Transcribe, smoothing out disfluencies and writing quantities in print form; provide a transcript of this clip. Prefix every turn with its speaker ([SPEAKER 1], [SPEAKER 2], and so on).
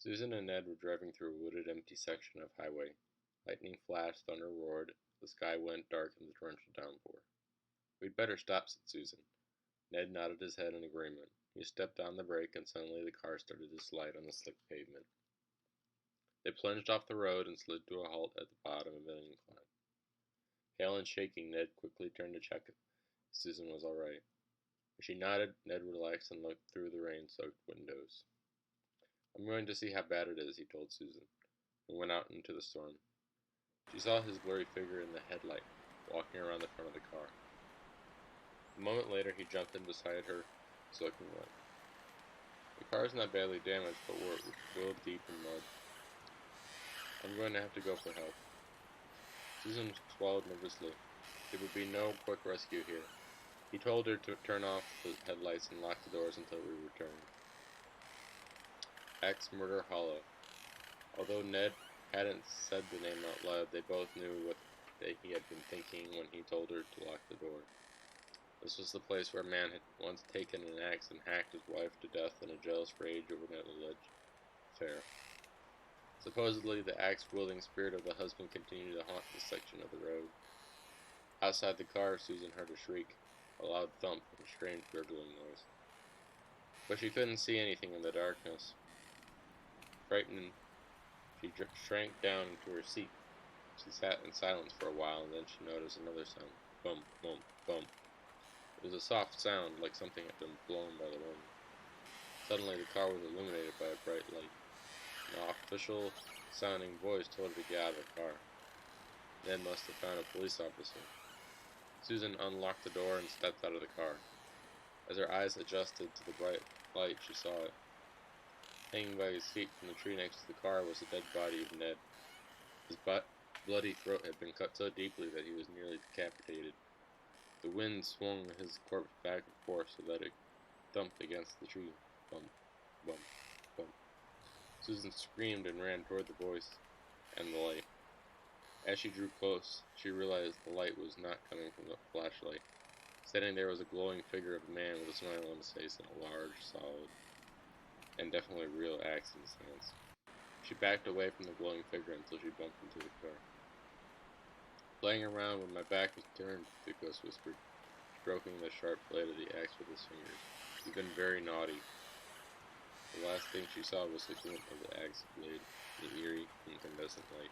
[SPEAKER 1] Susan and Ned were driving through a wooded, empty section of highway. Lightning flashed, thunder roared, the sky went dark in the torrential downpour. "We'd better stop," said Susan. Ned nodded his head in agreement. He stepped on the brake, and suddenly the car started to slide on the slick pavement. They plunged off the road and slid to a halt at the bottom of an incline. Pale and shaking, Ned quickly turned to check if Susan was all right. As she nodded, Ned relaxed and looked through the rain-soaked windows. "I'm going to see how bad it is," he told Susan, and went out into the storm. She saw his blurry figure in the headlight, walking around the front of the car. A moment later, he jumped in beside her, soaking wet. "The car is not badly damaged, but we're wheel deep in mud. I'm going to have to go for help." Susan swallowed nervously. There would be no quick rescue here. He told her to turn off the headlights and lock the doors until we returned. Axe Murder Hollow. Although Ned hadn't said the name out loud, they both knew what he had been thinking when he told her to lock the door. This was the place where a man had once taken an axe and hacked his wife to death in a jealous rage over an alleged affair. Supposedly, the axe-wielding spirit of the husband continued to haunt this section of the road. Outside the car, Susan heard a shriek, a loud thump, and a strange gurgling noise. But she couldn't see anything in the darkness. Frightened, she shrank down into her seat. She sat in silence for a while, and then she noticed another sound. Bump, bump, bump. It was a soft sound, like something had been blown by the wind. Suddenly, the car was illuminated by a bright light. An official-sounding voice told her to get out of the car. Ned must have found a police officer. Susan unlocked the door and stepped out of the car. As her eyes adjusted to the bright light, she saw it. Hanging by his feet from the tree next to the car was the dead body of Ned. His bloody throat had been cut so deeply that he was nearly decapitated. The wind swung his corpse back and forth so that it thumped against the tree. Bump, bump, bump. Susan screamed and ran toward the voice and the light. As she drew close, she realized the light was not coming from the flashlight. Standing there was a glowing figure of a man with a smile on his face and a large, solid, and definitely real axe in his hands. She backed away from the glowing figure until she bumped into the car. "Playing around when my back was turned," the ghost whispered, stroking the sharp blade of the axe with his fingers. "You've been very naughty." The last thing she saw was the glint of the axe blade in the eerie, incandescent light.